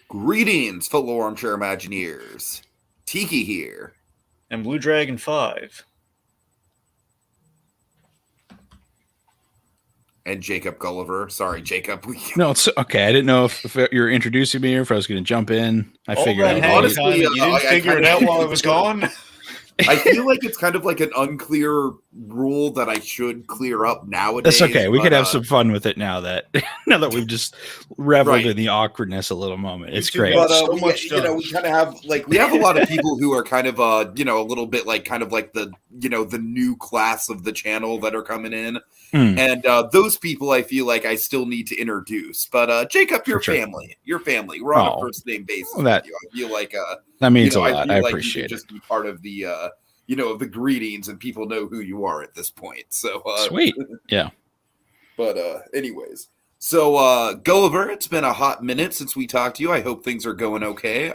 Greetings, fellow armchair Imagineers. Tiki here. And Blue Dragon 5. And Jacob Gulliver. Sorry, Jacob. No, it's okay. I didn't know if you were introducing me or if I was going to jump in. I figured that honestly, you didn't figure it out while I was gone. I feel like it's kind of like an unclear rule that I should clear up nowadays. That's okay. We could have some fun with it now that we've just reveled in the awkwardness a little moment. It's great. But we kind of have we have a lot of people who are kind of a little bit kind of like the the new class of the channel that are coming in. And those people I feel like I still need to introduce. But Jacob, your family. We're on a first name basis with you. I feel like that means a lot. I appreciate it. Just be part of the of the greetings, and people know who you are at this point. So sweet. Yeah. But anyways. So Gulliver, it's been a hot minute since we talked to you. I hope things are going okay.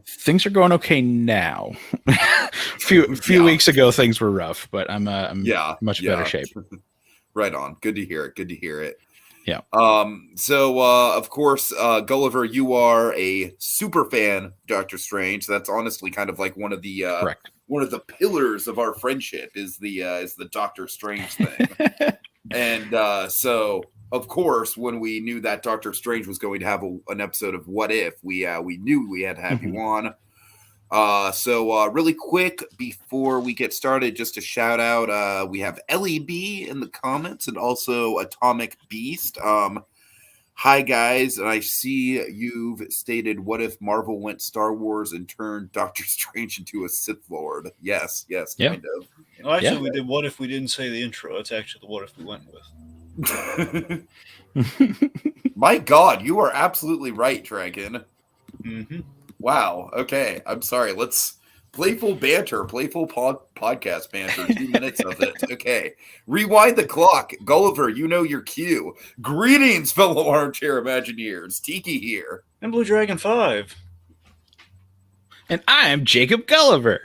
Things are going okay now. few weeks ago things were rough, but I'm much better shape. Right on. Good to hear it. Yeah. So of course, Gulliver, you are a super fan of Doctor Strange. That's honestly kind of like one of the correct. One of the pillars of our friendship is the Doctor Strange thing. And so of course, when we knew that Doctor Strange was going to have an episode of What If, we knew we had to have you on. So really quick before we get started, just a shout out, we have LEB in the comments and also Atomic Beast. Hi guys, and I see you've stated what if Marvel went Star Wars and turned Doctor Strange into a Sith Lord? Yes, kind of. Well, actually, we did what if we didn't say the intro. It's actually the what if we went with. My God, you are absolutely right, Dragon. Mm-hmm. Wow. Okay. I'm sorry. Let's playful podcast banter. 2 minutes of it. Okay. Rewind the clock. Gulliver, you know your cue. Greetings, fellow armchair Imagineers. Tiki here. And Blue Dragon 5. And I am Jacob Gulliver.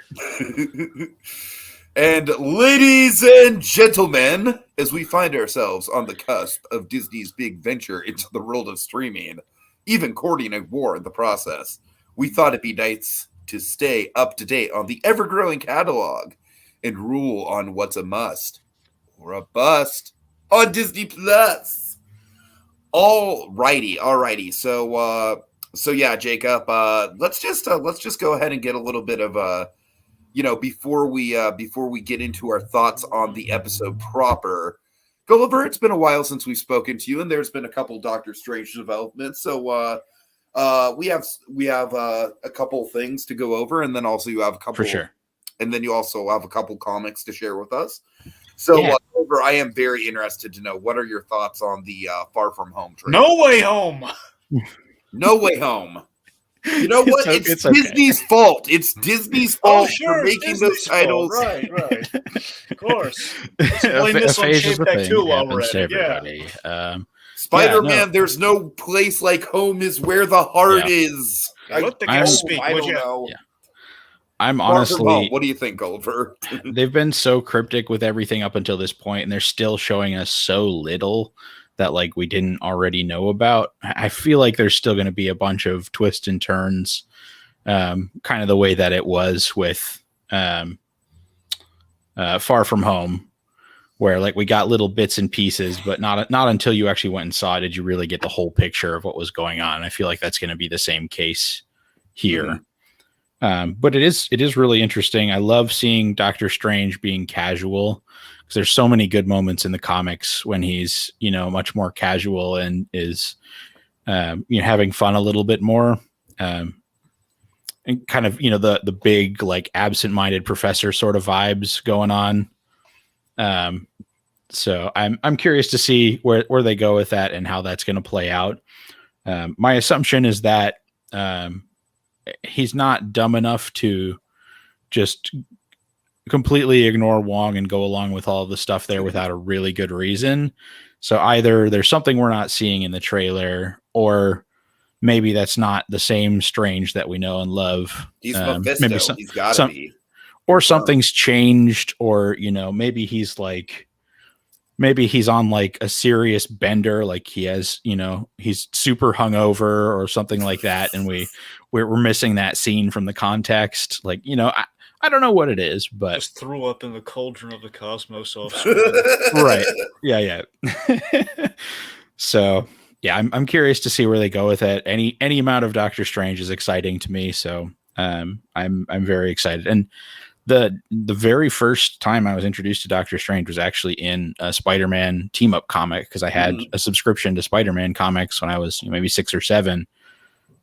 And ladies and gentlemen, as we find ourselves on the cusp of Disney's big venture into the world of streaming, even courting a war in the process, we thought it'd be nice to stay up to date on the ever-growing catalog and rule on what's a must or a bust on Disney Plus. Alrighty. So yeah, Jacob, let's just go ahead and get a little bit of before we get into our thoughts on the episode proper. Gulliver, it's been a while since we've spoken to you, and there's been a couple Doctor Strange developments. So we have a couple things to go over, and then also you have a couple for sure, and then you also have a couple comics to share with us. So Gulliver, I am very interested to know, what are your thoughts on the Far From Home trailer? No Way Home. No Way Home. You know what? It's Disney's fault. It's Disney's fault for making those titles. Right. Of course. Let's blame this on Shape Deck 2 while we're at it. Yeah. Spider-Man, there's no place like home is where the heart is. Let the guy speak, I would don't you? know. Yeah. I'm honestly... What do you think, Gulliver? They've been so cryptic with everything up until this point, and they're still showing us so little that we didn't already know about. I feel like there's still going to be a bunch of twists and turns, kind of the way that it was with Far From Home, where we got little bits and pieces, but not until you actually went and saw it did you really get the whole picture of what was going on. I feel like that's going to be the same case here. Mm-hmm. But it is really interesting. I love seeing Doctor Strange being casual, because there's so many good moments in the comics when he's, much more casual and is, having fun a little bit more. And kind of, the big, absent-minded professor sort of vibes going on. So I'm curious to see where they go with that and how that's going to play out. My assumption is that he's not dumb enough to just completely ignore Wong and go along with all of the stuff there without a really good reason. So either there's something we're not seeing in the trailer, or maybe that's not the same Strange that we know and love. He's Mephisto. Maybe he's got to be. Or something's changed, or maybe he's maybe he's on like a serious bender, like he has, he's super hungover or something like that, and we're missing that scene from the context. Like, I don't know what it is, but just threw up in the cauldron of the cosmos off screen. Right. Yeah. So yeah, I'm curious to see where they go with it. Any amount of Doctor Strange is exciting to me, so I'm very excited. And the very first time I was introduced to Doctor Strange was actually in a Spider-Man team up comic, because I had a subscription to Spider-Man comics when I was maybe 6 or 7,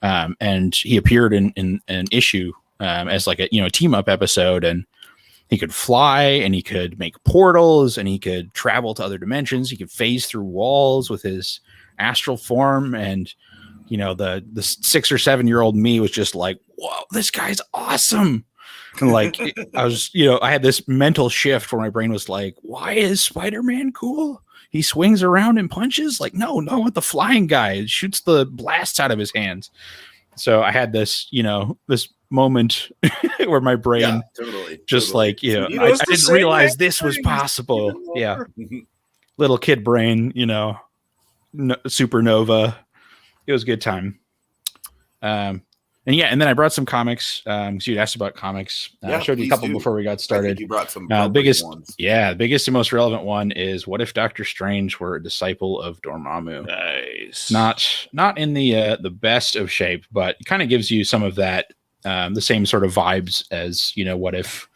and he appeared in an issue as like a team up episode, and he could fly, and he could make portals, and he could travel to other dimensions. He could phase through walls with his astral form, and the 6 or 7-year-old me was just like, whoa, this guy's awesome. And like, I was, I had this mental shift where my brain was like, why is Spider-Man cool? He swings around and punches? Like, no, with the flying guy. It shoots the blasts out of his hands. So I had this, this moment where my brain I didn't realize this was possible. Yeah. Little kid brain, supernova. It was a good time. And then I brought some comics because you'd asked about comics. I showed you a couple before we got started. You brought some biggest ones. Yeah, the biggest and most relevant one is, what if Doctor Strange were a disciple of Dormammu? Nice. Not in the best of shape, but it kind of gives you some of that the same sort of vibes as, what if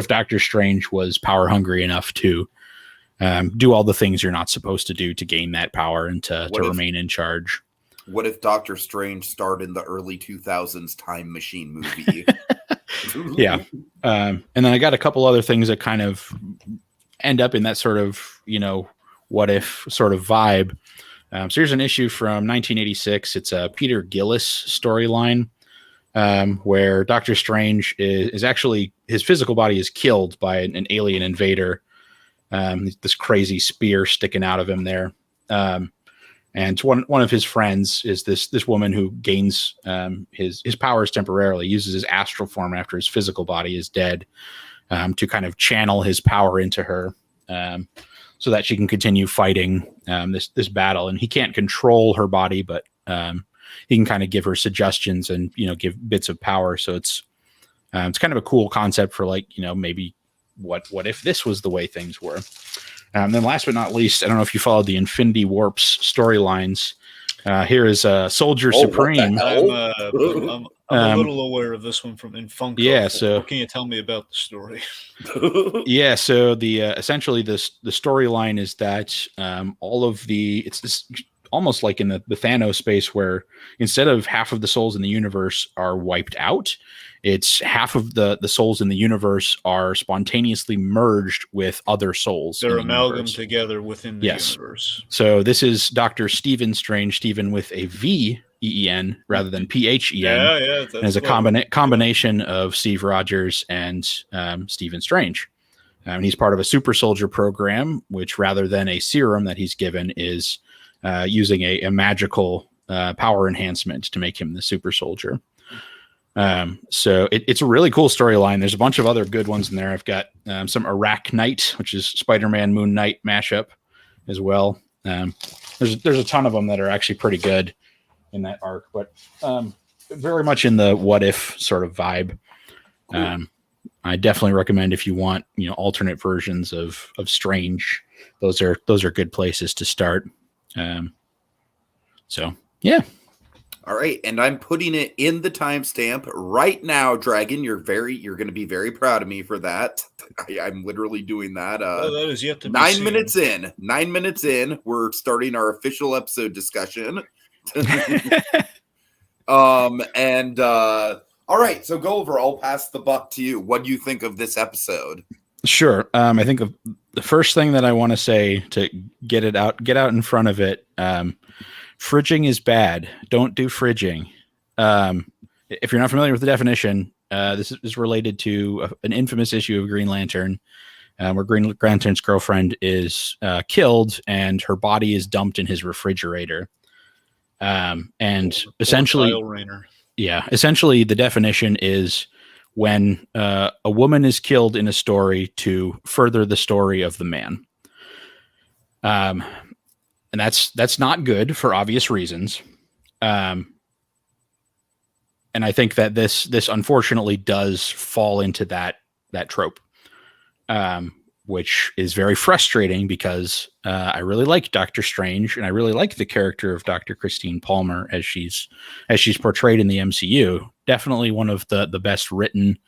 Doctor Strange was power hungry enough to do all the things you're not supposed to do to gain that power and to remain in charge. What if Doctor Strange starred in the early 2000s Time Machine movie? Yeah. And then I got a couple other things that kind of end up in that sort of, what if sort of vibe. So here's an issue from 1986. It's a Peter Gillis storyline where Doctor Strange is actually, his physical body is killed by an alien invader. This crazy spear sticking out of him there. And one of his friends is this woman who gains his powers temporarily, uses his astral form after his physical body is dead to kind of channel his power into her so that she can continue fighting this battle. And he can't control her body, but he can kind of give her suggestions and give bits of power. So it's kind of a cool concept for maybe what if this was the way things were. And then last but not least, I don't know if you followed the Infinity Warps storylines. Here is Soldier Supreme. I'm a little aware of this one from Funko. Yeah, so what can you tell me about the story? Yeah, so the essentially the storyline is that all of it's almost like in the Thanos space, where instead of half of the souls in the universe are wiped out, it's half of the souls in the universe are spontaneously merged with other souls. They're amalgamated together within the universe. So this is Dr. Stephen Strange, Stephen with a V-E-E-N rather than P-H-E-N. Yeah. As a combination of Steve Rogers and Stephen Strange. He's part of a super soldier program, which rather than a serum that he's given is using a magical power enhancement to make him the super soldier. So it's a really cool storyline. There's a bunch of other good ones in there. I've got some Iraq Knight, which is Spider-Man Moon Knight mashup as well. There's a ton of them that are actually pretty good in that arc, but very much in the what if sort of vibe. Cool. I definitely recommend, if you want, alternate versions of Strange. Those are good places to start. So yeah. All right, and I'm putting it in the timestamp right now, Dragon. You're going to be very proud of me for that. I'm literally doing that. That is yet to be 9 seen. minutes in. 9 minutes in, we're starting our official episode discussion. All right, so Gulliver, I'll pass the buck to you. What do you think of this episode? Sure. I think the first thing that I want to say to get out in front of it. Fridging is bad. Don't do fridging. If you're not familiar with the definition, this is related to an infamous issue of Green Lantern, where Green Lantern's girlfriend is killed and her body is dumped in his refrigerator. And essentially, the definition is when a woman is killed in a story to further the story of the man. And that's not good for obvious reasons. And I think that this unfortunately does fall into that trope, which is very frustrating because I really like Doctor Strange and I really like the character of Dr. Christine Palmer as she's portrayed in the MCU. Definitely one of the best written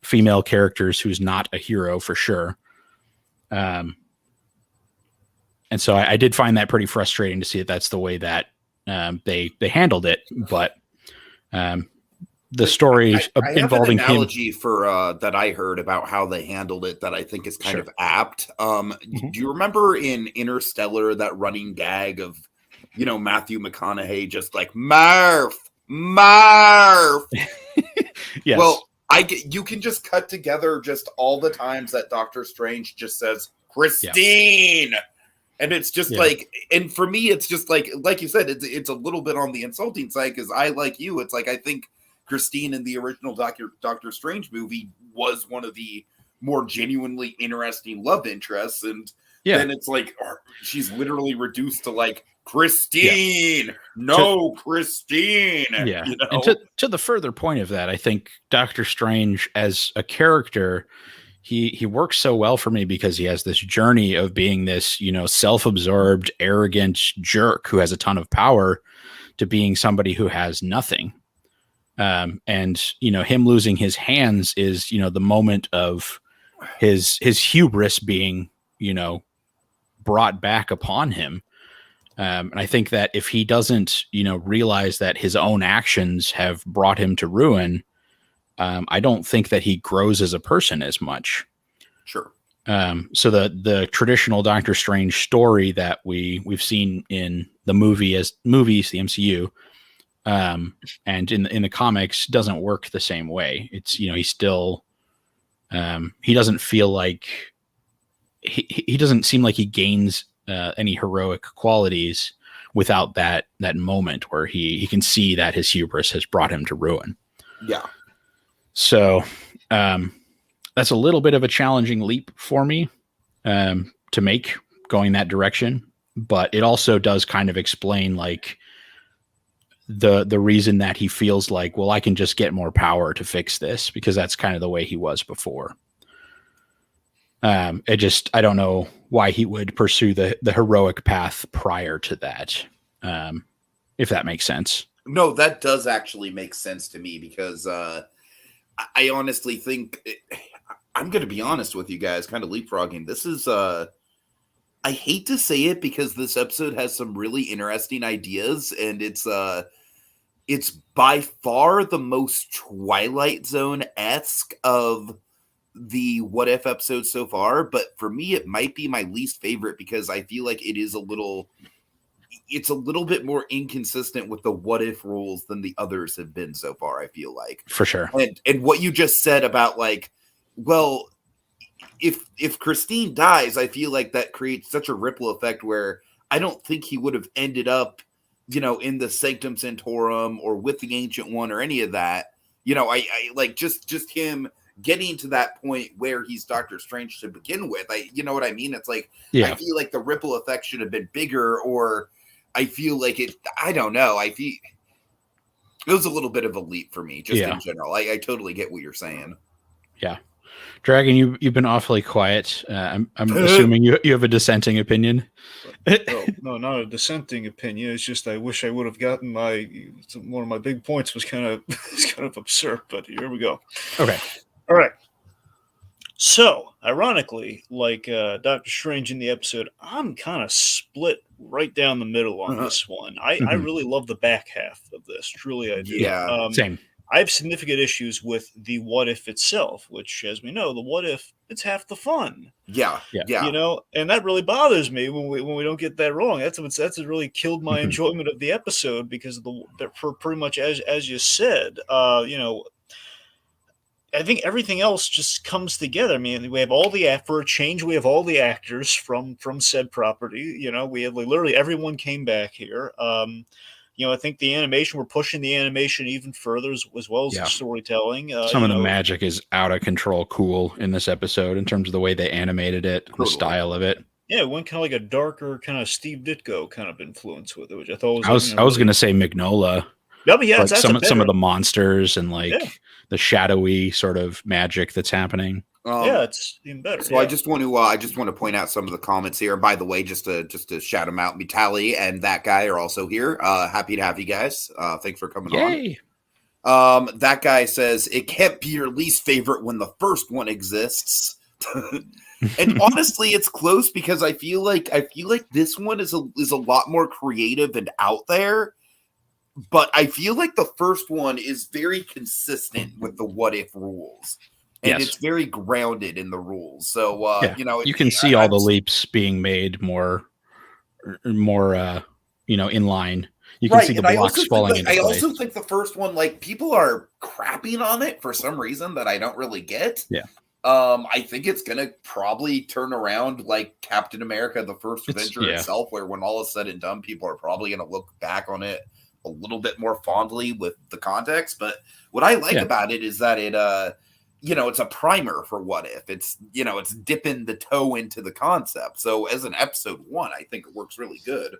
female characters who's not a hero for sure. And so I did find that pretty frustrating to see that that's the way that they handled it. But the story involving an analogy for that I heard about how they handled it that I think is kind of apt. Do you remember in Interstellar that running gag of, Matthew McConaughey just like Marv? Yes. Well, you can just cut together just all the times that Doctor Strange just says Christine. Yeah. And it's just like, and for me, it's just like you said, it's a little bit on the insulting side because I, like you, it's like I think Christine in the original Doctor Strange movie was one of the more genuinely interesting love interests. And then it's like she's literally reduced to like Christine, Christine. Yeah. And to the further point of that, I think Doctor Strange as a character, he works so well for me because he has this journey of being this, self-absorbed, arrogant jerk who has a ton of power to being somebody who has nothing. And, him losing his hands is, the moment of his hubris being, brought back upon him. And I think that if he doesn't, realize that his own actions have brought him to ruin, I don't think that he grows as a person as much. Sure. So the traditional Doctor Strange story that we've seen in the movies, the MCU, and in the comics doesn't work the same way. It's, he's still, he doesn't feel like he doesn't seem like he gains any heroic qualities without that moment where he can see that his hubris has brought him to ruin. Yeah. So that's a little bit of a challenging leap for me to make going that direction, but it also does kind of explain like the reason that he feels like, well, I can just get more power to fix this because that's kind of the way he was before. I don't know why he would pursue the heroic path prior to that. If that makes sense. No, that does actually make sense to me because I honestly think I'm going to be honest with you guys, kind of leapfrogging. This is I hate to say it because this episode has some really interesting ideas and it's by far the most Twilight Zone-esque of the What If episodes so far, but for me it might be my least favorite because I feel like it's a little bit more inconsistent with the what if rules than the others have been so far, I feel like. For sure. And what you just said about like, well, if Christine dies, I feel like that creates such a ripple effect where I don't think he would have ended up, in the Sanctum Sanctorum or with the Ancient One or any of that. I like just him getting to that point where he's Doctor Strange to begin with. You know what I mean? It's like, I feel like the ripple effect should have been bigger, or I feel like I don't know. I feel it was a little bit of a leap for me, just in general. I totally get what you're saying. Yeah. Dragon, you've been awfully quiet. I'm assuming you have a dissenting opinion. No, not a dissenting opinion. It's just I wish I would have gotten one of my big points was kind of absurd, but here we go. Okay. All right. So, ironically, like Doctor Strange in the episode, I'm kind of split right down the middle on this one. I really love the back half of this. Truly, I do. Yeah, same. I have significant issues with the what if itself, which, as we know, the what if, it's half the fun. Yeah. And that really bothers me when we don't get that wrong. That's really killed my enjoyment of the episode because for pretty much as you said, I think everything else just comes together. I mean, we have all for a change, we have all the actors from said property. We have literally everyone came back here. I think the animation, we're pushing the animation even further as well as the storytelling. Some of the magic is out of control cool in this episode in terms of the way they animated it, the style of it. Yeah, it went kind of like a darker kind of Steve Ditko kind of influence with it, which I thought was. I was gonna say Magnola. Yeah, but yeah, like that's some better, of the monsters and yeah. the shadowy sort of magic that's happening. Yeah, it's even better. So I just want to point out some of the comments here. By the way, just to shout them out, Mitali and that guy are also here. Happy to have you guys. Thanks for coming Yay. on. That guy says it can't be your least favorite when the first one exists. And honestly, it's close because I feel like this one is a lot more creative and out there. But I feel like the first one is very consistent with the what if rules. And it's very grounded in the rules. So, you can see all the leaps being made more, in line. You can see the blocks falling into place. I also think the first one, like, people are crapping on it for some reason that I don't really get. Yeah. I think it's going to probably turn around like Captain America, the First Avenger itself, where when all is said and done, people are probably going to look back on it a little bit more fondly with the context. But what I like about it is that it, it's a primer for what if. It's, it's dipping the toe into the concept. So as an episode 1, I think it works really good.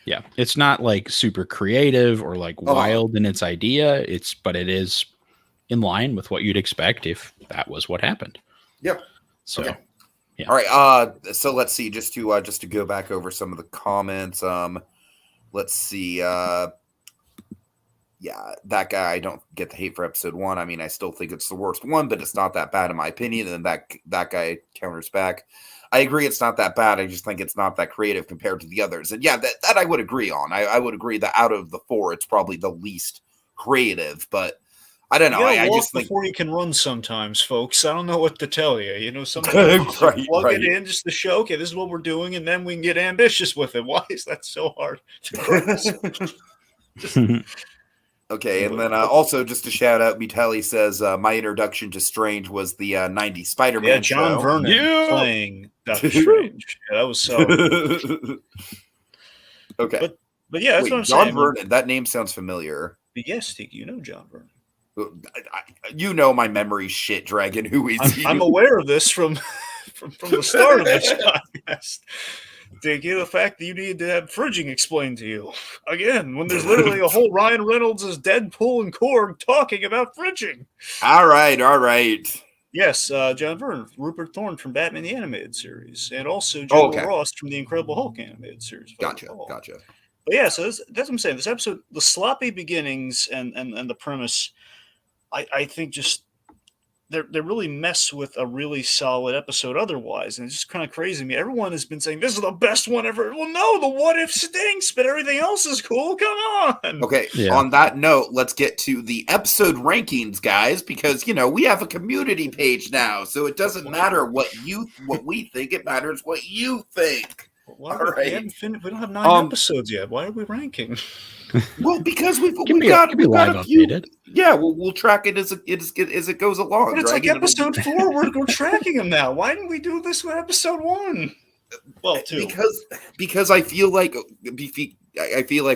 Yeah, it's not like super creative or like wild in its idea. But it is in line with what you'd expect if that was what happened. Yep. So, yeah. All right. So let's see. Just to go back over some of the comments. Let's see. Yeah, that guy, I don't get the hate for episode 1. I mean, I still think it's the worst one, but it's not that bad in my opinion. And that guy counters back. I agree it's not that bad. I just think it's not that creative compared to the others. And yeah, that I would agree on. I would agree that out of the 4, it's probably the least creative. But I don't know. I just think before you can run sometimes, folks. I don't know what to tell you. Sometimes plug it in just to show, okay, this is what we're doing, and then we can get ambitious with it. Why is that so hard to Okay, and then also just to shout out, Mitali says my introduction to Strange was the 90s Spider-Man show. John Vernon playing Doctor Strange. Yeah, that was solid. Okay. But yeah, that's what I'm John saying. Vernon, that name sounds familiar. But yes, Tiki, you know John Vernon. My memory shit, Dragon. Who is he? I'm aware of this from the start of this podcast. Tiki, the fact that you need to have fridging explained to you. Again, when there's literally a whole Ryan Reynolds as Deadpool and Korg talking about fridging. All right. Yes, John Vernon, Rupert Thorne from Batman the Animated Series, and also Joe Ross from the Incredible Hulk Animated Series. Gotcha. But yeah, so that's what I'm saying. This episode, the sloppy beginnings and the premise, I think just they really mess with a really solid episode otherwise, and it's just kind of crazy to me. Everyone has been saying this is the best one ever. Well, no, the what if stinks, but everything else is cool. Come on. Okay. Yeah. On that note, let's get to the episode rankings, guys, because we have a community page now, so it doesn't matter what we think. It matters what you think. All right. We don't have 9 episodes yet. Why are we ranking? Well, because we've got a few. Updated. Yeah, we'll track it as it goes along. But it's like episode 4. We're tracking them now. Why didn't we do this with episode 1? Well, 2. Because I feel like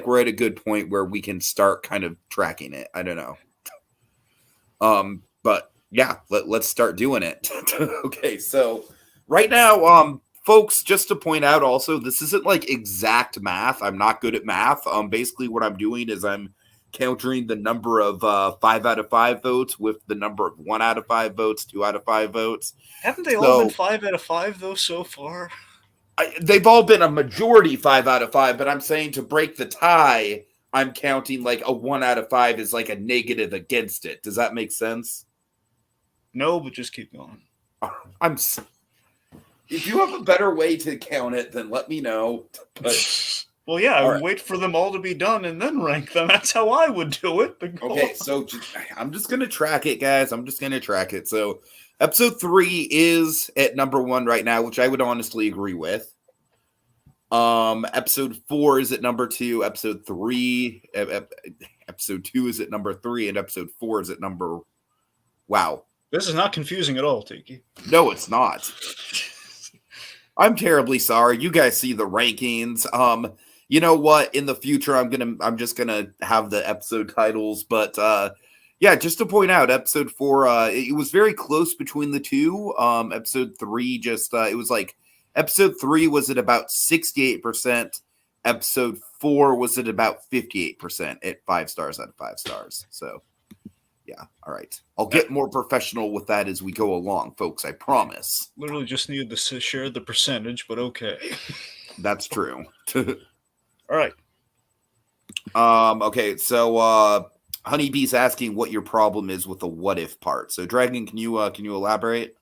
we're at a good point where we can start kind of tracking it. I don't know. But yeah, let's start doing it. Okay, so right now, folks, just to point out also, this isn't like exact math. I'm not good at math. Basically what I'm doing is I'm countering the number of 5 out of 5 votes with the number of 1 out of 5 votes, 2 out of 5 votes. Haven't they all been 5 out of 5 though so far? They've all been a majority 5 out of 5, but I'm saying to break the tie, I'm counting like a 1 out of 5 is like a negative against it. Does that make sense? No, but just keep going. If you have a better way to count it, then let me know. But, well, yeah, I would wait for them all to be done and then rank them. That's how I would do it. Okay, so I'm just going to track it, guys. I'm just going to track it. So episode 3 is at number 1 right now, which I would honestly agree with. Episode 4 is at number 2. Episode 2 is at number 3, and episode 4 is at number... Wow. This is not confusing at all, Tiki. No, it's not. I'm terribly sorry. You guys see the rankings. You know what? In the future, I'm just gonna have the episode titles. But yeah, just to point out, episode 4, it was very close between the two. Episode 3, just it was like Episode 3 was at about 68%. Episode 4 was at about 58% at 5 stars out of 5 stars. So, yeah. All right. I'll get more professional with that as we go along, folks. I promise. Literally just needed to share the percentage, but okay. That's true. All right. Okay. So, Honeybee's asking what your problem is with the what if part. So, Dragon, can you elaborate?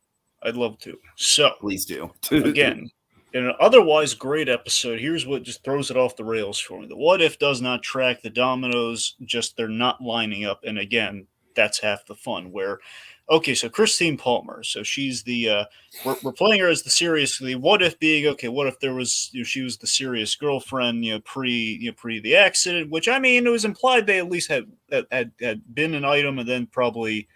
I'd love to. So, please do. Again, in an otherwise great episode, here's what just throws it off the rails for me. The what if does not track the dominoes, just they're not lining up. And again, that's half the fun. Where, okay, so Christine Palmer, so she's the we're playing her as the serious. The what if being okay. What if there was she was the serious girlfriend pre the accident? Which I mean, it was implied they at least had been an item, and then probably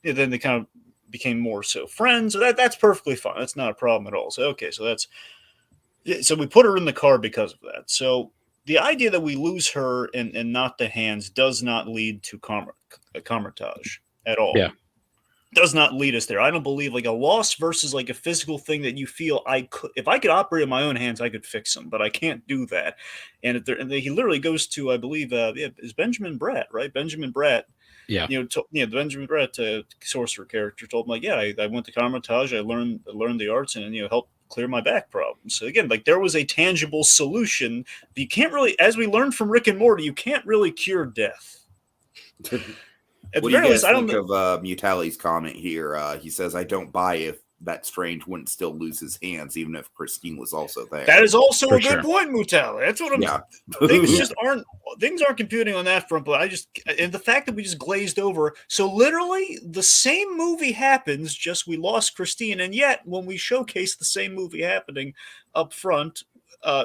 then they kind of became more so friends. So that's perfectly fine. That's not a problem at all. So okay, so we put her in the car because of that. So the idea that we lose her and not the hands does not lead to Kamar-Taj at all. Yeah. Does not lead us there. I don't believe like a loss versus like a physical thing that you feel if I could operate in my own hands, I could fix them, but I can't do that. And he literally goes to, I believe, is Benjamin Bratt, right? Benjamin Bratt. Yeah. The Benjamin Bratt sorcerer character told him like, yeah, I went to Kamar-Taj, I learned the arts and helped clear my back problems. So again, like there was a tangible solution. But you can't really, as we learned from Rick and Morty, you can't really cure death. What do you guys think of Mutali's comment here? He says, I don't buy if that Strange wouldn't still lose his hands, even if Christine was also there. That is also a good point, Mutali. That's what I'm saying. Things aren't computing on that front, but and the fact that we just glazed over. So literally the same movie happens, just we lost Christine, and yet when we showcase the same movie happening up front,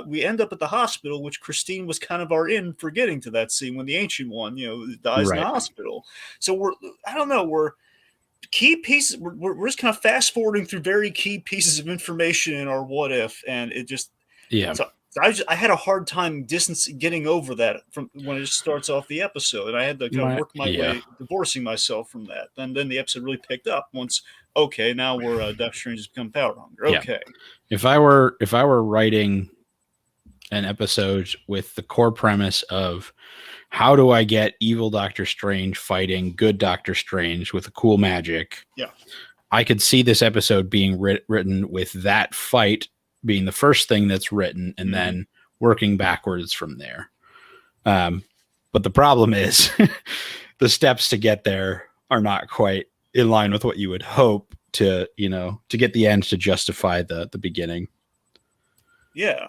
we end up at the hospital, which Christine was kind of our in for getting to that scene when the Ancient One, dies in the hospital. So we're key pieces. We're just kind of fast forwarding through very key pieces of information in our what if, and it just So I had a hard time getting over that from when it just starts off the episode, and I had to kind of work my way divorcing myself from that. And then the episode really picked up once. Okay, now we're Doctor Strange has become power hungry. Okay, if I were writing an episode with the core premise of how do I get evil Doctor Strange fighting good Doctor Strange with a cool magic? Yeah, I could see this episode being written with that fight being the first thing that's written, and then working backwards from there. But the problem is the steps to get there are not quite in line with what you would hope to get the end to justify the beginning. Yeah.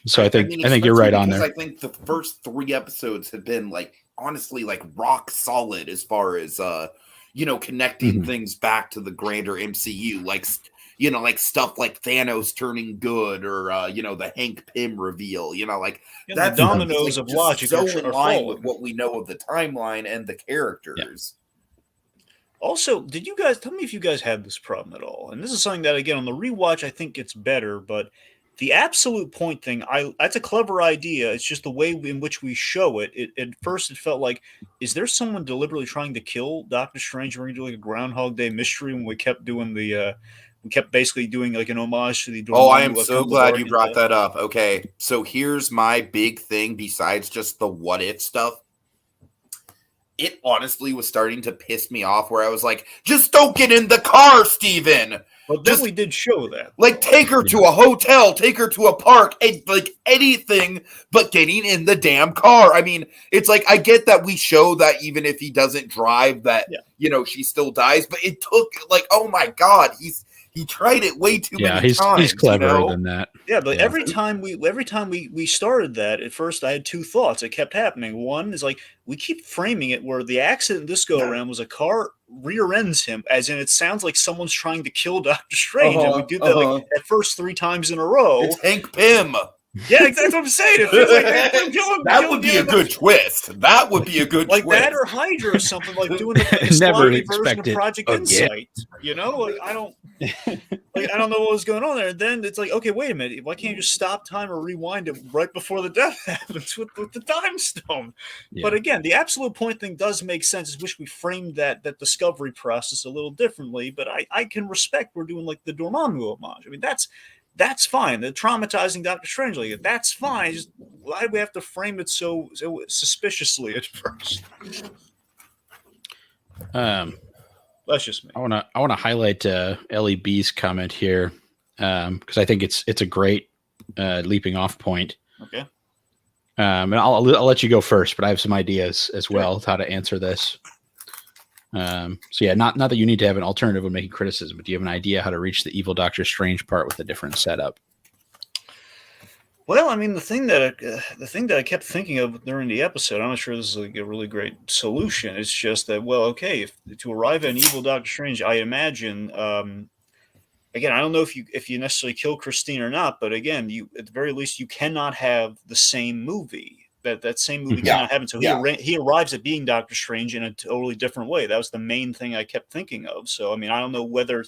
So I think you're right on there. I think the first 3 episodes have been honestly rock solid as far as connecting things back to the grander MCU, like stuff like Thanos turning good, or the Hank Pym reveal, the dominoes of logic so in line with what we know of the timeline and the characters. Yeah. Also, did you guys tell me if you guys had this problem at all? And this is something that, again, on the rewatch, I think gets better, but the absolute point thing, that's a clever idea. It's just the way in which we show it. At first, it felt like, is there someone deliberately trying to kill Doctor Strange? We're going to do a Groundhog Day mystery when we kept doing we kept basically doing an homage to the Dormammu. I am so glad you brought that up. Okay, so here's my big thing besides just the what if stuff. It honestly was starting to piss me off where I was like, just don't get in the car, Steven. But then we did show that. Take her to a hotel, take her to a park, anything but getting in the damn car. I mean, it's I get that we show that even if he doesn't drive, that, she still dies. But it took, oh my God, he tried it way too many times. He's cleverer than that. Yeah, but every time we started that, at first I had 2 thoughts. It kept happening. One is we keep framing it where the accident this go around was a car rear ends him, as in it sounds like someone's trying to kill Doctor Strange, and we do that at first 3 times in a row. It's Hank Pym. Yeah, that's what I'm saying. It feels like that would be a good twist. That would be a good twist. That, or Hydra or something, doing the never version of Project Insight. I don't know what was going on there. And then it's okay, wait a minute. Why can't you just stop time or rewind it right before the death happens with the time stone? Yeah. But again, the absolute point thing does make sense. I wish we framed that discovery process a little differently. But I can respect we're doing the Dormammu homage. I mean, That's fine. The traumatizing Doctor Strange like it. That's fine. Just why do we have to frame it so suspiciously at first? That's just me. I want to highlight Ellie B's comment here because I think it's a great leaping off point. Okay. And I'll let you go first, but I have some ideas as well how to answer this. So yeah, not that you need to have an alternative when making criticism, but do you have an idea how to reach the evil Doctor Strange part with a different setup? Well, I mean, the thing that I kept thinking of during the episode, I'm not sure this is like a really great solution. It's just that, well, okay, to arrive at an evil Doctor Strange, I imagine. Again, I don't know if you necessarily kill Christine or not, but again, you at the very least you cannot have the same movie. That same movie cannot happen. So he arrives at being Doctor Strange in a totally different way. That was the main thing I kept thinking of. So I mean, I don't know whether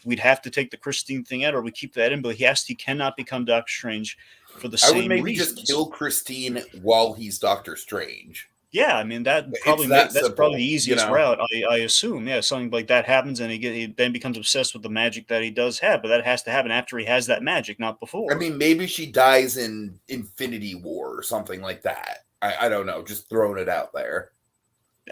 we'd have to take the Christine thing out or we keep that in, but he cannot become Doctor Strange for the same reasons. I would maybe just kill Christine while he's Doctor Strange. Yeah, I mean that's probably the easiest route. I assume. Yeah, something like that happens, and he then becomes obsessed with the magic that he does have. But that has to happen after he has that magic, not before. I mean, maybe she dies in Infinity War or something like that. I don't know. Just throwing it out there.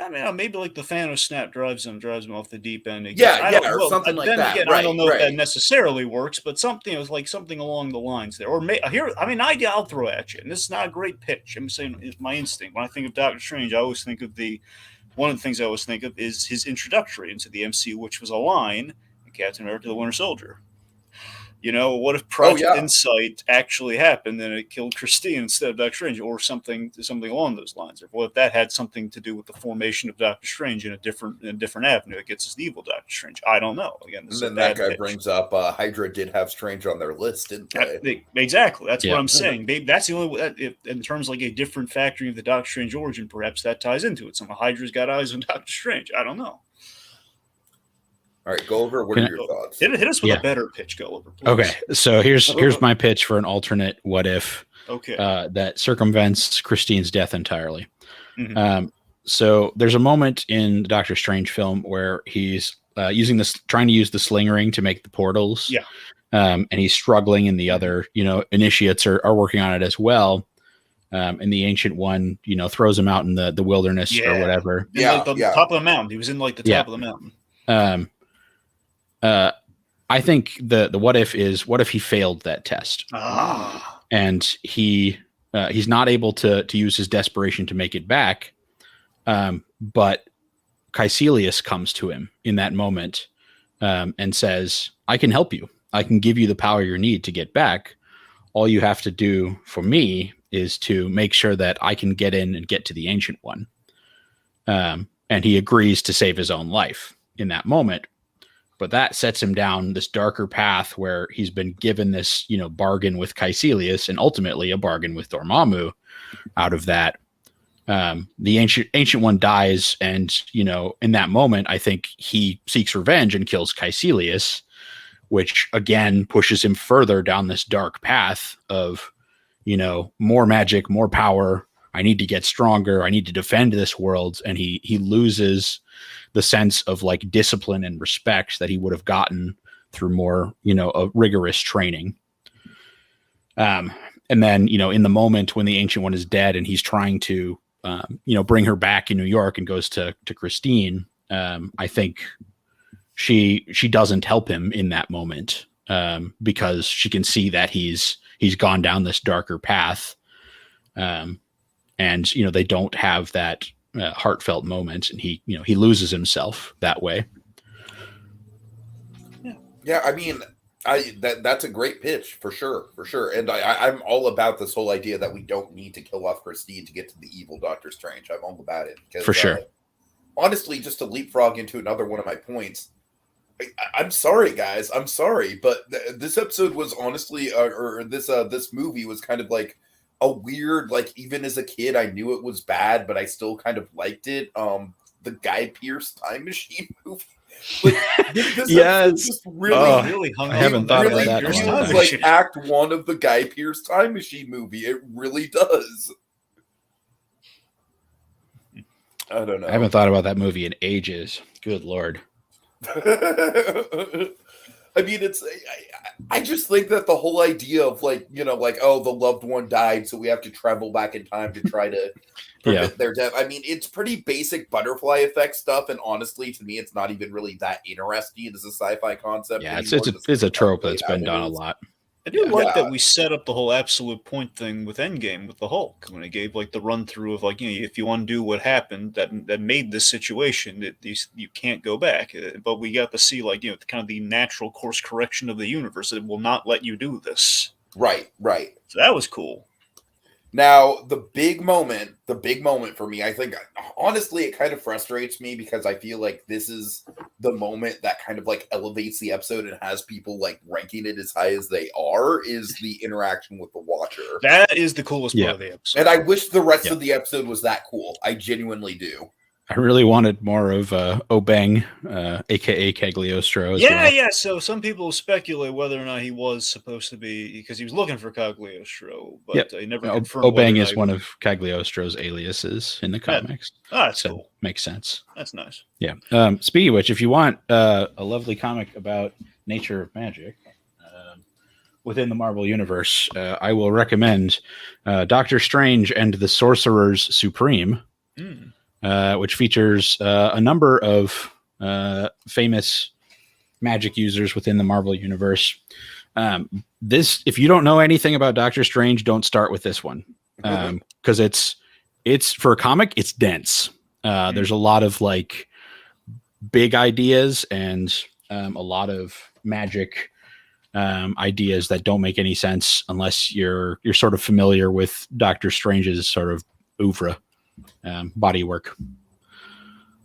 I mean, maybe like the Thanos snap drives him off the deep end. Again. Or something like that. Again, I don't know if that necessarily works, but something like something along the lines there. Or idea I'll throw at you, and this is not a great pitch. I'm saying it's my instinct. When I think of Doctor Strange, I always think of one of the things I always think of is his introductory into the MCU, which was a line in Captain America: The Winter Soldier. You know, what if Project Insight actually happened and it killed Christine instead of Doctor Strange, or something along those lines? Or what if that had something to do with the formation of Doctor Strange in a different avenue? It gets us the evil Doctor Strange. I don't know. Again, and then that guy brings up Hydra did have Strange on their list, didn't they? Exactly. That's what I'm saying. That's the only in terms of like a different factoring of the Doctor Strange origin. Perhaps that ties into it. Some Hydra's got eyes on Doctor Strange. I don't know. All right, Gulliver, what are your thoughts? Hit us with a better pitch, Gulliver, please. Okay, so here's my pitch for an alternate what if that circumvents Christine's death entirely. Mm-hmm. So there's a moment in the Doctor Strange film where he's trying to use the sling ring to make the portals. Yeah. And he's struggling, and the other, initiates are working on it as well. And the Ancient One, throws him out in the wilderness or whatever. The top of the mountain. He was in like the top of the mountain. I think the what if he failed that test, and he's not able to use his desperation to make it back, but Caecilius comes to him in that moment and says, "I can help you. I can give you the power you need to get back. All you have to do for me is to make sure that I can get in and get to the Ancient One." And he agrees to save his own life in that moment. But that sets him down this darker path where he's been given this, bargain with Caecilius and ultimately a bargain with Dormammu out of that. The Ancient One dies, and, in that moment, I think he seeks revenge and kills Caecilius, which again pushes him further down this dark path of, more magic, more power. I need to get stronger. I need to defend this world. And he loses the sense of like discipline and respect that he would have gotten through more, a rigorous training. And then, in the moment when the Ancient One is dead and he's trying to, bring her back in New York and goes to Christine, I think she doesn't help him in that moment because she can see that he's gone down this darker path. And, they don't have that heartfelt moment, and he loses himself that way. Yeah. I mean, that's a great pitch for sure. And I'm all about this whole idea that we don't need to kill off Christine to get to the evil Doctor Strange. I'm all about it because, for sure. Honestly, just to leapfrog into another one of my points, I'm sorry, guys. I'm sorry, but this episode was honestly, or this movie was kind of like a weird, like, even as a kid, I knew it was bad, but I still kind of liked it. The Guy Pearce time machine movie. Like, this just really hung. I haven't thought about that. Feels like Act 1 of the Guy Pearce time machine movie. It really does. I don't know. I haven't thought about that movie in ages. Good Lord. I I mean, I just think that the whole idea of like, oh, the loved one died, so we have to travel back in time to try to prevent their death. I mean, it's pretty basic butterfly effect stuff, and honestly, to me, it's not even really that interesting as a sci-fi concept. Yeah, it's a trope that's been done a lot. I do like that we set up the whole absolute point thing with Endgame with the Hulk when it gave like the run through of like, if you undo what happened that made this situation, you can't go back. But we got to see like kind of the natural course correction of the universe. It will not let you do this. Right. So that was cool. Now, the big moment for me, I think, honestly, it kind of frustrates me because I feel like this is the moment that kind of like elevates the episode and has people like ranking it as high as they are, is the interaction with the Watcher. That is the coolest part of the episode. And I wish the rest of the episode was that cool. I genuinely do. I really wanted more of Obeng, aka Cagliostro. Yeah. So some people speculate whether or not he was supposed to be, because he was looking for Cagliostro, but he never confirmed. Obeng is one of Cagliostro's aliases in the comics. That's cool. Makes sense. That's nice. Yeah. Speaking of which, if you want a lovely comic about nature of magic within the Marvel Universe, I will recommend Doctor Strange and the Sorcerers Supreme. Which features a number of famous magic users within the Marvel Universe. If you don't know anything about Doctor Strange, don't start with this one because it's for a comic. It's dense. There's a lot of like big ideas and a lot of magic ideas that don't make any sense unless you're sort of familiar with Doctor Strange's sort of oeuvre. Body work.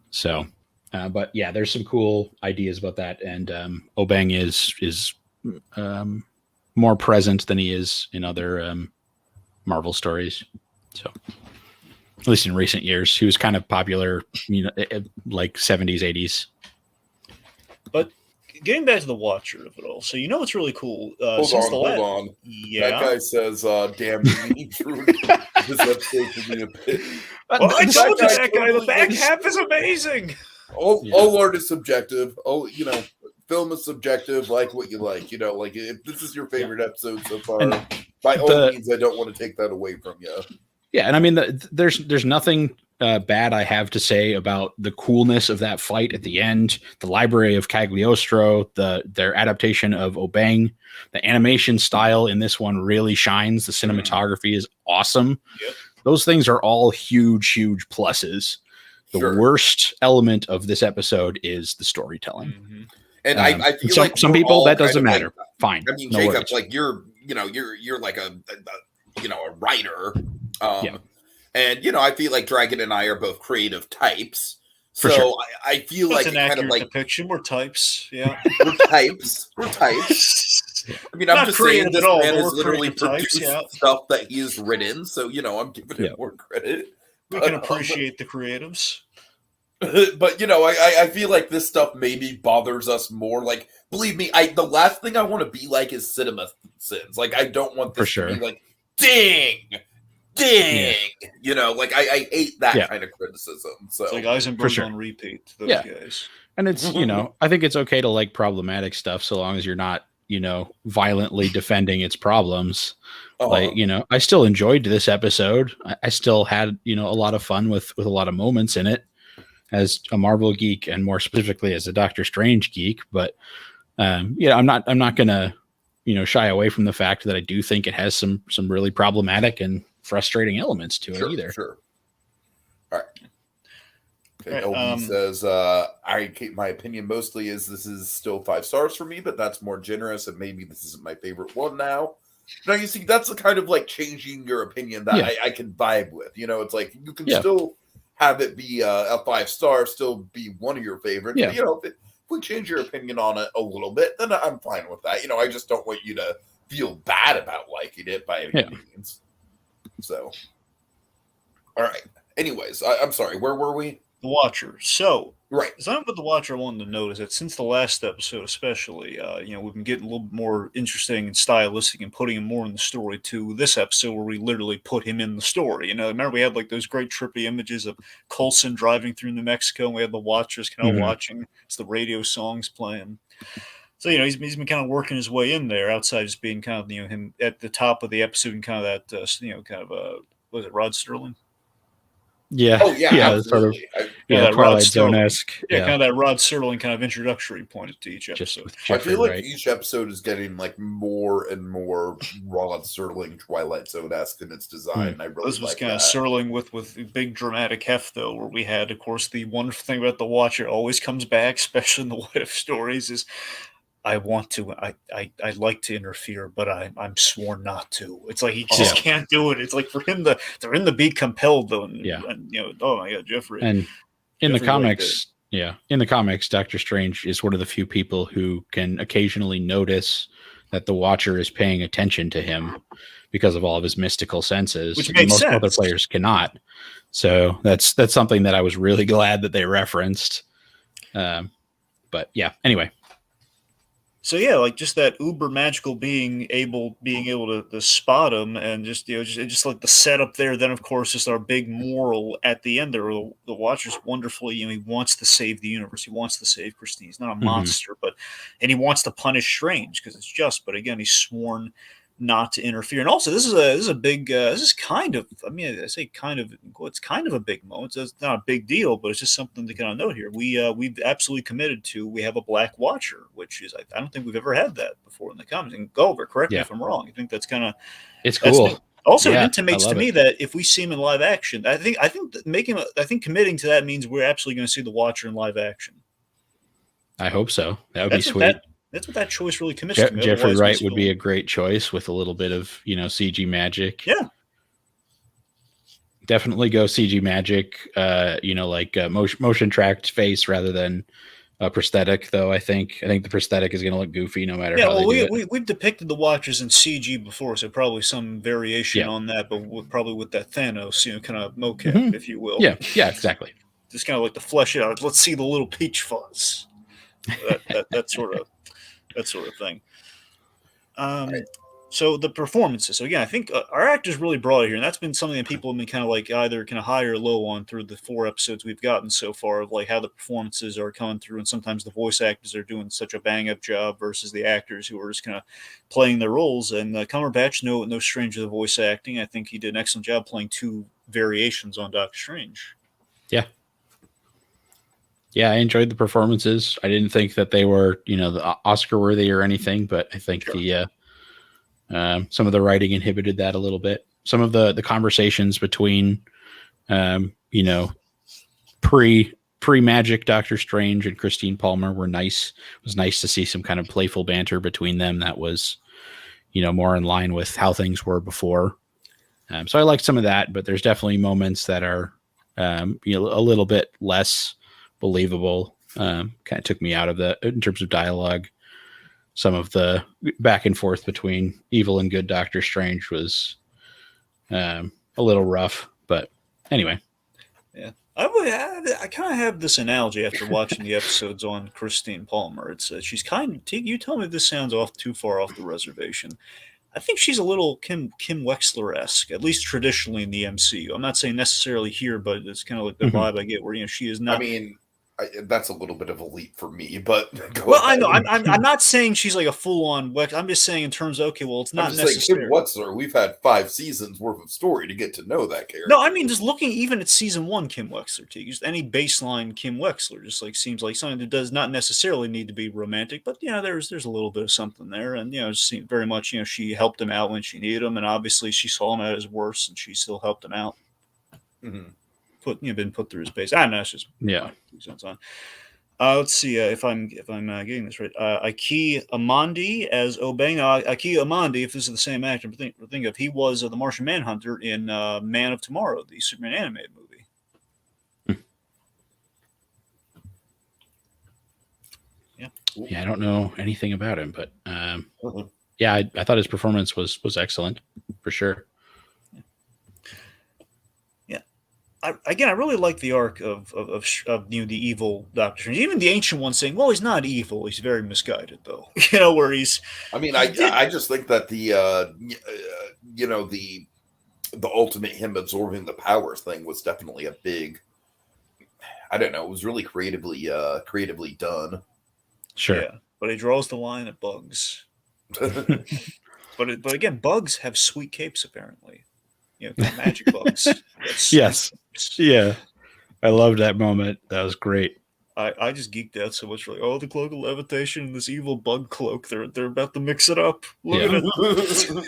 So, but yeah, there's some cool ideas about that, and Obeng is more present than he is in other Marvel stories. So, at least in recent years, he was kind of popular, like 70s, 80s. But getting back to the Watcher of it all, so it's really cool. Hold on. Yeah, that guy says, "Damn, you threw this episode for me a bit." Well, I told you that guy. The back half is amazing. All art is subjective. Film is subjective. Like what you like. Like if this is your favorite episode so far, by all means, I don't want to take that away from you. Yeah, and I mean, there's nothing bad I have to say about the coolness of that fight at the end, the library of Cagliostro, their adaptation of Obeng, the animation style in this one really shines. The cinematography is awesome. Yep. Those things are all huge pluses. The worst element of this episode is the storytelling. Mm-hmm. And I feel like some people that doesn't matter. Like, fine. I mean, no Jacob, worries. Like you're like a writer. And I feel like Dragon and I are both creative types. So sure. I feel that's like an kind of like depiction. We're types. Yeah. We're types. I mean, I'm just saying this man has literally produced stuff that he has written. So, I'm giving him more credit. We can appreciate the creatives. But, I feel like this stuff maybe bothers us more. Like, believe me, the last thing I want to be like is cinema sins. Like, I don't want this to be like, ding. Yeah. Like I hate that kind of criticism. So it's like Eisenberg on repeat. Those guys. And it's, I think it's okay to like problematic stuff so long as you're not, violently defending its problems. Like, I still enjoyed this episode. I still had, a lot of fun with a lot of moments in it as a Marvel geek and more specifically as a Doctor Strange geek. But, I'm not going to, shy away from the fact that I do think it has some really problematic and frustrating elements to it either. Sure. All right. Okay, LB says, my opinion mostly is this is still 5 stars for me, but that's more generous, and maybe this isn't my favorite one now. Now, you see, that's the kind of like changing your opinion that I can vibe with. It's like you can still have it be a 5 star, still be one of your favorites. Yeah. But, if we change your opinion on it a little bit, then I'm fine with that. I just don't want you to feel bad about liking it by any means. So, all right. Anyways, I'm sorry. Where were we? The Watcher. So, right. Something about the Watcher I wanted to note is that since the last episode, especially, we've been getting a little more interesting and stylistic and putting him more in the story to this episode where we literally put him in the story. Remember we had like those great trippy images of Coulson driving through New Mexico, and we had the Watchers kind of watching as the radio songs playing. So he's been kind of working his way in there outside just being kind of him at the top of the episode and kind of that kind of was it Rod Serling? Yeah. Oh yeah, Yeah. Sort of. absolutely. Yeah. That Rod Twilight Zone Serling. esque. Yeah, kind of that Rod Serling kind of introductory point to each Just episode. with I Jeffrey feel like Wright. each episode is getting like more and more Rod Serling Twilight Zone-esque in its design. I really This was like kind of that. Serling with big dramatic heft, though, where we had, of course, the wonderful thing about the Watcher always comes back, especially in the what if stories, is I want to, I'd like to interfere, but I'm sworn not to. It's like he just can't do it. It's like for him to be compelled, though. And, oh my God, Jeffrey. And in Jeffrey the comics, in the comics, Doctor Strange is one of the few people who can occasionally notice that the Watcher is paying attention to him because of all of his mystical senses, which makes most sense. other players cannot. So that's something that I was really glad that they referenced. But yeah, anyway. So yeah, like just that uber magical being able to spot him, and just just like the setup there. Then of course just our big moral at the end there. The Watcher's wonderfully, he wants to save the universe. He wants to save Christine. He's not a monster, and he wants to punish Strange because it's just. But again, he's sworn not to interfere. And also, this is a big. This is kind of. I mean, I say kind of. It's kind of a big moment. It's not a big deal, but it's just something to kind of note here. We've absolutely committed to. We have a Black Watcher, which is I don't think we've ever had that before in the comics. And Gulliver, correct me if I'm wrong. I think that's kind of. It's cool. Also, it intimates to me that if we see him in live action, I think committing to that means we're absolutely going to see the Watcher in live action. I hope so. That would be sweet. That's what that choice really commits to. Jeffrey Wright would be a great choice with a little bit of, CG magic. Yeah. Definitely go CG magic, motion tracked face rather than a prosthetic, though. I think the prosthetic is going to look goofy no matter how they do it. We've depicted the Watchers in CG before, so probably some variation on that, but probably with that Thanos, kind of mocap, if you will. Yeah, exactly. Just kind of like to flesh it out. Let's see the little peach fuzz. That sort of thing. So the performances. So again, I think our actors really brought it here, and that's been something that people have been kind of like either kind of high or low on through the 4 episodes we've gotten so far, of like how the performances are coming through, and sometimes the voice actors are doing such a bang up job versus the actors who are just kind of playing their roles. And Cumberbatch, no stranger to voice acting. I think he did an excellent job playing 2 variations on Doctor Strange. Yeah. Yeah, I enjoyed the performances. I didn't think that they were, the Oscar worthy or anything, but I think some of the writing inhibited that a little bit. Some of the conversations between, pre-magic Doctor Strange and Christine Palmer were nice. It was nice to see some kind of playful banter between them that was, more in line with how things were before. So I liked some of that, but there's definitely moments that are, a little bit less believable. Kind of took me out of in terms of dialogue. Some of the back and forth between evil and good Doctor Strange was a little rough, but anyway. Yeah, I kind of have this analogy after watching the episodes on Christine Palmer. It's she's kind of. You tell me if this sounds too far off the reservation. I think she's a little Kim Wexler-esque, at least traditionally in the MCU. I'm not saying necessarily here, but it's kind of like the vibe I get where she is not. I mean, that's a little bit of a leap for me, but I know I'm not saying she's like a full-on Wex. I'm just saying in terms of it's not necessary. Kim Wexler, we've had 5 seasons worth of story to get to know that character. No, I mean just looking even at season 1 Kim Wexler, just any baseline Kim Wexler, just like seems like something that does not necessarily need to be romantic, but there's a little bit of something there, and it seemed very much she helped him out when she needed him, and obviously she saw him at his worst, and she still helped him out. Mm-hmm. Been put through his pace. I know it's just 2 cents on. Let's see if I'm getting this right. Aki Amandi as Obeng. Aki Amandi, if this is the same actor, think of, he was the Martian Manhunter in Man of Tomorrow, the Superman animated movie. Yeah, I don't know anything about him, but yeah, I thought his performance was excellent for sure. I really like the arc of the evil Doctor Strange. Even the ancient one saying, "Well, he's not evil; he's very misguided, though." Where he's. I mean, I just think that the ultimate him absorbing the powers thing was definitely a big. I don't know. It was really creatively done. Sure. Yeah. but he draws the line at bugs. But again, bugs have sweet capes apparently. Magic bugs. Yes. Yeah. I loved that moment. That was great. I just geeked out so much. Like, oh, the cloak of levitation and this evil bug cloak. They're about to mix it up. Look at it.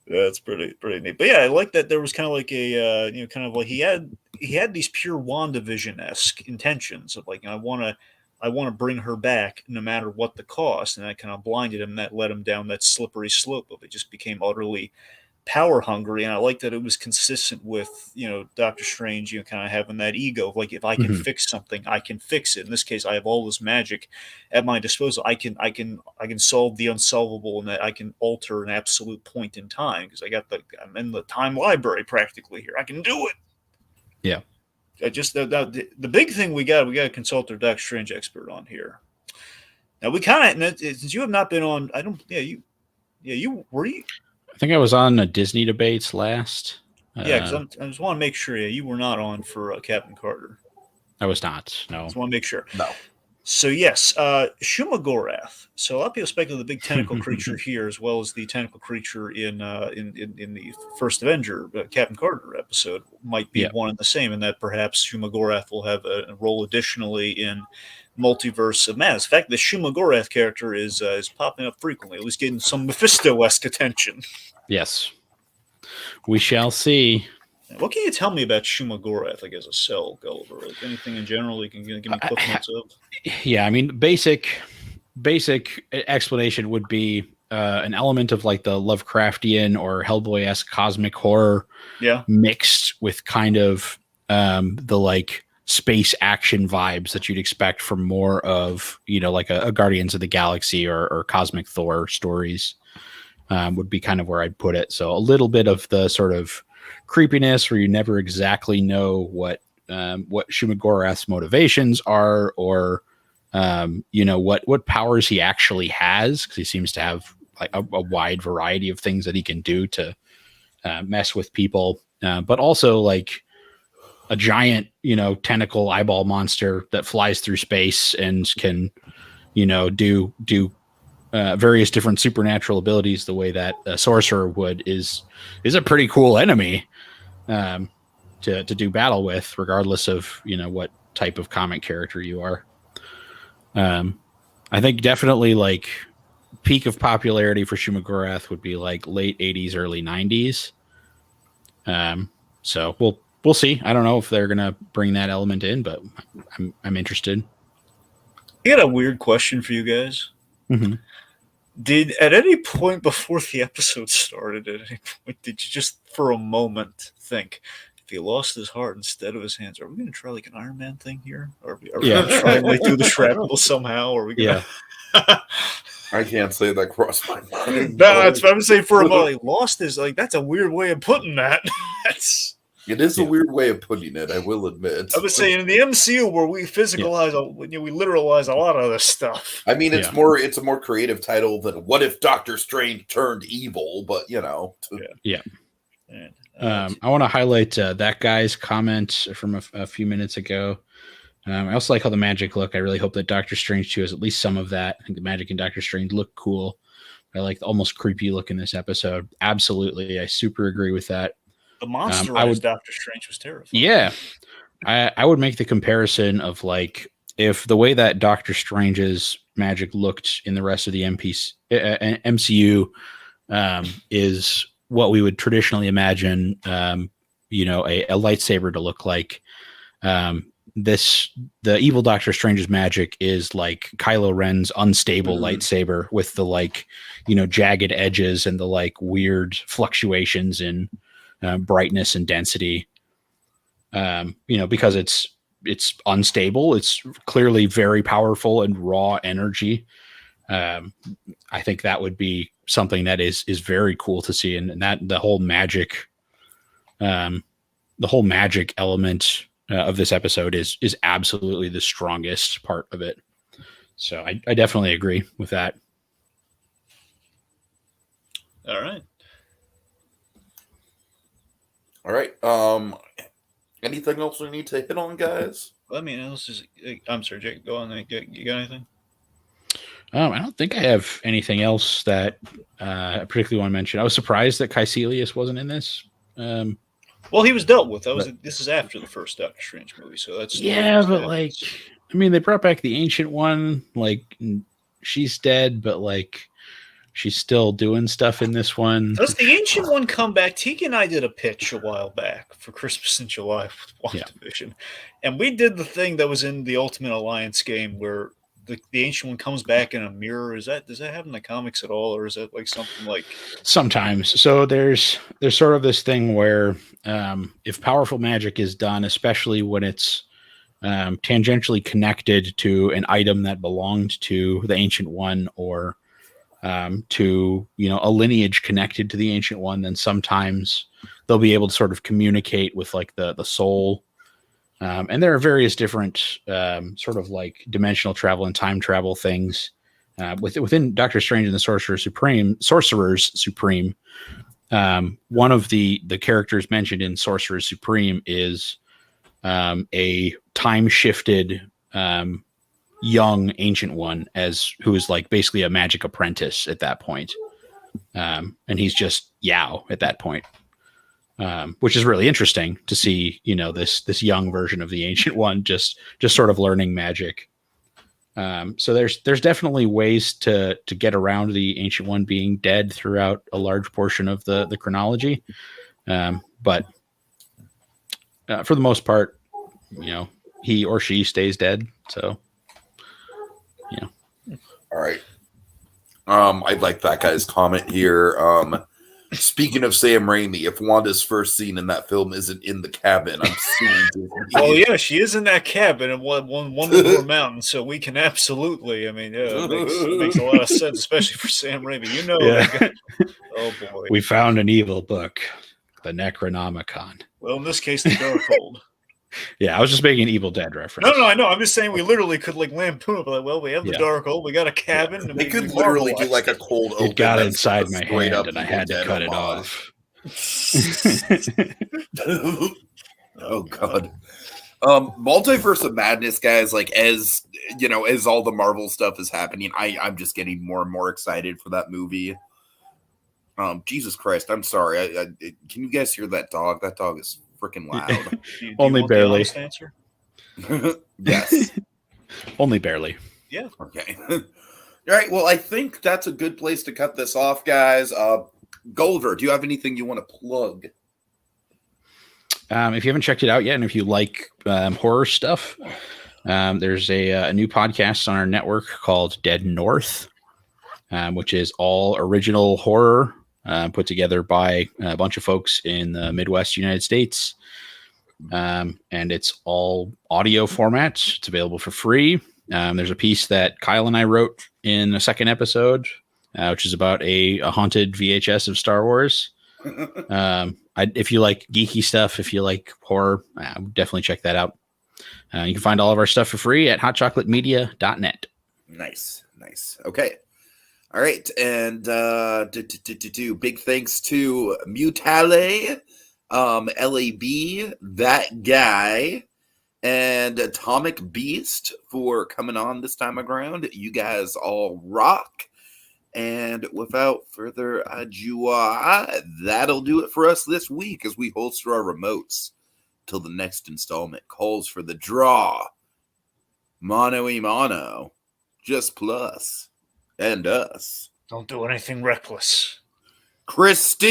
That's pretty neat. But yeah, I like that there was kind of like a kind of like he had these pure WandaVision-esque intentions of like, I want to bring her back no matter what the cost, and that kind of blinded him. That led him down that slippery slope of it. Just became utterly power hungry, and I like that it was consistent with Doctor Strange, kind of having that ego of like, if I can fix something, I can fix it. In this case, I have all this magic at my disposal. I can solve the unsolvable, and that I can alter an absolute point in time because I'm in the time library practically here. I can do it. Yeah. The big thing we got to consult our Doctor Strange expert on here. Now we kind of, since you have not been on, I think I was on a Disney debates last. Yeah, because I just want to make sure you were not on for Captain Carter. I was not. No. Just want to make sure. No. So yes, Shumagorath. So a lot of people speculate the big tentacle creature here, as well as the tentacle creature in the first Avenger Captain Carter episode, might be one and the same, and that perhaps Shumagorath will have a role additionally in Multiverse of Madness. In fact, the Shumagorath character is popping up frequently, at least getting some Mephisto-esque attention. Yes, we shall see. What can you tell me about Shumagorath, like as a cell, Gulliver? Like anything in general you can give me quick notes of? Yeah, I mean, basic explanation would be an element of like the Lovecraftian or Hellboy-esque cosmic horror, mixed with kind of the like space action vibes that you'd expect from more of like a Guardians of the Galaxy or Cosmic Thor stories. Would be kind of where I'd put it. So a little bit of the sort of creepiness where you never exactly know what Shumagorath's motivations are, or what powers he actually has, because he seems to have like a wide variety of things that he can do to mess with people, but also like a giant tentacle eyeball monster that flies through space and can do various different supernatural abilities the way that a sorcerer would is a pretty cool enemy to do battle with, regardless of what type of comic character you are. I think definitely like peak of popularity for Shumagorath would be like late 80s, early 90s. So we'll see. I don't know if they're gonna bring that element in, but I'm interested. I got a weird question for you guys. Mm-hmm. Did at any point before the episode started, did you just for a moment think, if he lost his heart instead of his hands, are we going to try like an Iron Man thing here? Are we going to try and like do the shrapnel somehow? Or are we going to? I can't say that crossed my mind. No, that's what I'm saying. For a moment, he lost his, like, that's a weird way of putting that. It is a weird way of putting it, I will admit. I was saying in the MCU where we physicalize, we literalize a lot of this stuff. I mean, it's a more creative title than "What if Doctor Strange turned evil?" But I want to highlight that guy's comment from a few minutes ago. I also like how the magic look. I really hope that Doctor Strange 2 has at least some of that. I think the magic in Doctor Strange look cool. I like the almost creepy look in this episode. Absolutely, I super agree with that. The monsterized Doctor Strange was terrifying. Yeah. I would make the comparison of like if the way that Doctor Strange's magic looked in the rest of the MCU is what we would traditionally imagine, a lightsaber to look like. The evil Doctor Strange's magic is like Kylo Ren's unstable lightsaber with the like, jagged edges and the like weird fluctuations in brightness and density, because it's unstable. It's clearly very powerful and raw energy. I think that would be something that is very cool to see. And that the whole magic element of this episode is absolutely the strongest part of it. So I definitely agree with that. All right. All right. Anything else we need to hit on, guys? I mean, else is. I'm sorry, Jake. Go on. You got anything? I don't think I have anything else that I particularly want to mention. I was surprised that Caecilius wasn't in this. Well, he was dealt with. This is after the first Doctor Strange movie, so that's yeah, but like, I mean, they brought back the Ancient One. Like, she's dead, but like, she's still doing stuff in this one. Does the Ancient One come back? Tiki and I did a pitch a while back for Christmas in July with WandaVision, and we did the thing that was in the Ultimate Alliance game where the Ancient One comes back in a mirror. Does that happen in the comics at all, or is that like something like sometimes? So there's sort of this thing where if powerful magic is done, especially when it's tangentially connected to an item that belonged to the Ancient One, or to a lineage connected to the Ancient One, then sometimes they'll be able to sort of communicate with like the soul. And there are various different sort of like dimensional travel and time travel things within Doctor Strange and the Sorcerer's Supreme. One of the characters mentioned in Sorcerer's Supreme is a time shifted young Ancient One who is like basically a magic apprentice at that point. And he's just Yao at that point. Which is really interesting to see, this young version of the Ancient One just sort of learning magic. So there's definitely ways to get around the Ancient One being dead throughout a large portion of the chronology. But for the most part, he or she stays dead. So, All right. I like that guy's comment here. Speaking of Sam Raimi, if Wanda's first scene in that film isn't in the cabin, I'm suing Disney. Oh yeah, she is in that cabin in one Wonder Mountain, so we can absolutely. I mean, yeah, it makes a lot of sense, especially for Sam Raimi. Yeah. Oh boy, we found an evil book, the Necronomicon. Well, in this case, the Darkhold. Yeah, I was just making an Evil Dead reference. No, I know. I'm just saying we literally could like lampoon it, like, well, we have the Darkhold, we got a cabin. Yeah. They could literally do like a cold open. It got inside my hand, and I had to cut it off. Oh god. Multiverse of Madness, guys. Like as all the Marvel stuff is happening, I'm just getting more and more excited for that movie. Jesus Christ, I'm sorry. Can you guys hear that dog? That dog is freaking loud. Only barely. Answer? Yes. Only barely. Yeah. Okay. All right. Well, I think that's a good place to cut this off, guys. Gulliver, do you have anything you want to plug? If you haven't checked it out yet, and if you like horror stuff, there's a new podcast on our network called Dead North, which is all original horror put together by a bunch of folks in the Midwest United States. And it's all audio format. It's available for free. There's a piece that Kyle and I wrote in a second episode, which is about a haunted VHS of Star Wars. If you like geeky stuff, if you like horror, definitely check that out. You can find all of our stuff for free at hotchocolatemedia.net. Nice. Okay. All right, and big thanks to Mutale, LAB, that guy, and Atomic Beast for coming on this time around. You guys all rock. And without further ado, that'll do it for us this week as we holster our remotes till the next installment calls for the draw. Mono y mono, just Plus and Us. Don't do anything reckless. Christine!